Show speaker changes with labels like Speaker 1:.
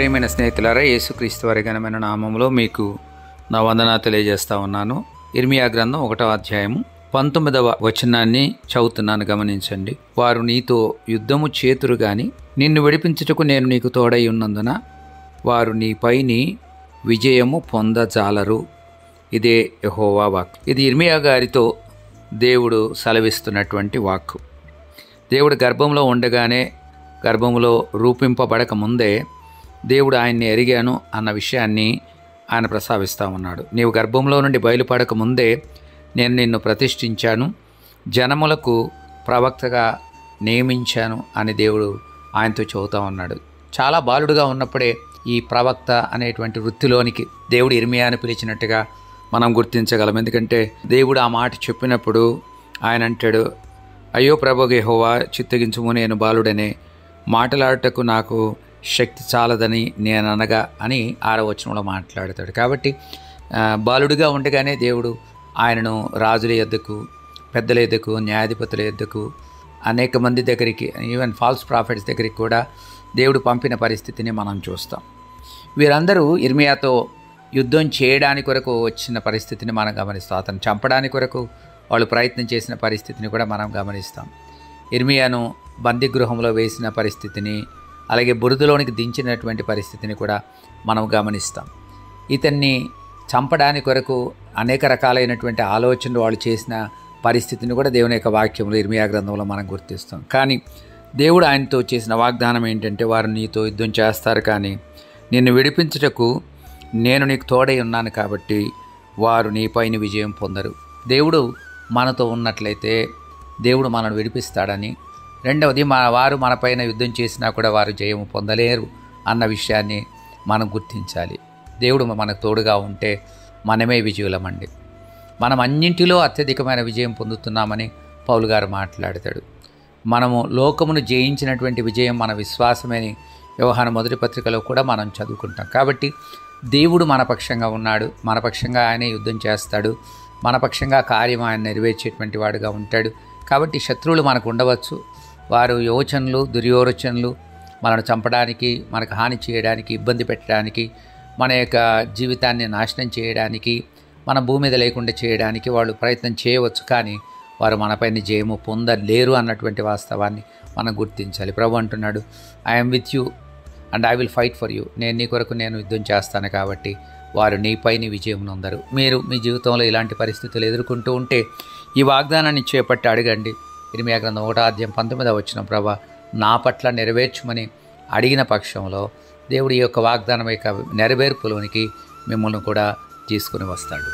Speaker 1: ప్రియమైన స్నేహితులారా, యేసుక్రీస్తు వారి ఘనమైన నామములో మీకు నా వందనాలు తెలియజేస్తా ఉన్నాను. ఇర్మియా గ్రంథం 1వ అధ్యాయము 19వ వచనాన్ని చదువుతున్నాను, గమనించండి. వారు నీతో యుద్ధము చేతురు గాని నిన్ను విడిపించుటకు నేను నీకు తోడై ఉన్నందున వారు నీపైని విజయము పొందజాలరు. ఇదే యెహోవా వాక్కు. ఇది ఇర్మియా గారితో దేవుడు సెలవిస్తున్నటువంటి వాక్కు. దేవుడు గర్భంలో ఉండగానే, గర్భంలో రూపింపబడక ముందే దేవుడు ఆయన్ని ఎరిగాను అన్న విషయాన్ని ఆయన ప్రస్తావిస్తూ ఉన్నాడు. నీవు గర్భంలో నుండి బయలుపడక ముందే నేను నిన్ను ప్రతిష్ఠించాను, జనములకు ప్రవక్తగా నియమించాను అని దేవుడు ఆయనతో చెబుతూ ఉన్నాడు. చాలా బాలుడుగా ఉన్నప్పుడే ఈ ప్రవక్త అనేటువంటి వృత్తిలోనికి దేవుడు ఇర్మియాను పిలిచినట్టుగా మనం గుర్తించగలం. ఎందుకంటే దేవుడు ఆ మాట చెప్పినప్పుడు ఆయన అంటాడు, అయ్యో ప్రభువా యెహోవా, చిత్తగించుము, నేను బాలుడనే, మాట్లాడుటకు నాకు శక్తి చాలదని నేను అనగా అని 6వ వచనంలో మాట్లాడతాడు. కాబట్టి బాలుడిగా ఉండగానే దేవుడు ఆయనను రాజుల యొద్దకు, పెద్దల యొద్దకు, న్యాయాధిపతుల యొద్దకు, అనేక మంది దగ్గరికి, ఈవెన్ ఫాల్స్ ప్రాఫిట్స్ దగ్గరికి కూడా దేవుడు పంపిన పరిస్థితిని మనం చూస్తాం. వీరందరూ ఇర్మియాతో యుద్ధం చేయడానికి కొరకు వచ్చిన పరిస్థితిని మనం గమనిస్తాం. అతను చంపడానికి కొరకు వాళ్ళు ప్రయత్నం చేసిన పరిస్థితిని కూడా మనం గమనిస్తాం. ఇర్మియాను బందీగృహంలో వేసిన పరిస్థితిని, అలాగే బురదలోనికి దించినటువంటి పరిస్థితిని కూడా మనం గమనిస్తాం. ఇతన్ని చంపడానికి కొరకు అనేక రకాలైనటువంటి ఆలోచనలు వాళ్ళు చేసిన పరిస్థితిని కూడా దేవుని యొక్క వాక్యంలో ఇర్మియా గ్రంథంలో మనం గుర్తిస్తాం. కానీ దేవుడు ఆయనతో చేసిన వాగ్దానం ఏంటంటే, వారు నీతో యుద్ధం చేస్తారు కానీ నిన్ను విడిపించుటకు నేను నీకు తోడై ఉన్నాను కాబట్టి వారు నీపైన విజయం పొందరు. దేవుడు మనతో ఉన్నట్లయితే దేవుడు మనల్ని విడిపిస్తాడని, రెండవది వారు మనపైన యుద్ధం చేసినా కూడా వారు జయము పొందలేరు అన్న విషయాన్ని మనం గుర్తించాలి. దేవుడు మనకు తోడుగా ఉంటే మనమే విజయులమండి. మనం అన్నింటిలో అత్యధికమైన విజయం పొందుతున్నామని పౌలు గారు మాట్లాడతాడు. మనము లోకమును జయించినటువంటి విజయం మన విశ్వాసమని యోహాను మొదటి పత్రికలో కూడా మనం చదువుకుంటాం. కాబట్టి దేవుడు మన పక్షంగా ఉన్నాడు, మన పక్షంగా ఆయనే యుద్ధం చేస్తాడు, మన పక్షంగా కార్యం ఆయన నెరవేర్చేటువంటి వాడుగా ఉంటాడు. కాబట్టి శత్రువులు మనకు ఉండవచ్చు. వారు యోచనలు, దుర్యోచనలు మనను చంపడానికి, మనకు హాని చేయడానికి, ఇబ్బంది పెట్టడానికి, మన యొక్క జీవితాన్ని నాశనం చేయడానికి, మన భూమి మీద లేకుండా చేయడానికి వాళ్ళు ప్రయత్నం చేయవచ్చు. కానీ వారు మనపైన జయము పొందలేరు అన్నటువంటి వాస్తవాన్ని మనం గుర్తించాలి. ప్రభు అంటున్నాడు, I'm with you and I will fight for you. నేను నీ కొరకు నేను యుద్ధం చేస్తాను కాబట్టి వారు నీపైన విజయం పొందరు. మీరు మీ జీవితంలో ఇలాంటి పరిస్థితులు ఎదుర్కొంటూ ఉంటే ఈ వాగ్దానాన్ని చేపట్టి అడగండి. ఇర్మియా గ్రంథం 1వ అధ్యాయం 19వ వచనం, ప్రభా నా పట్ల నెరవేర్చుమని అడిగిన పక్షంలో దేవుడి యొక్క వాగ్దానం యొక్క నెరవేర్పులోనికి మిమ్మల్ని కూడా తీసుకుని వస్తాడు.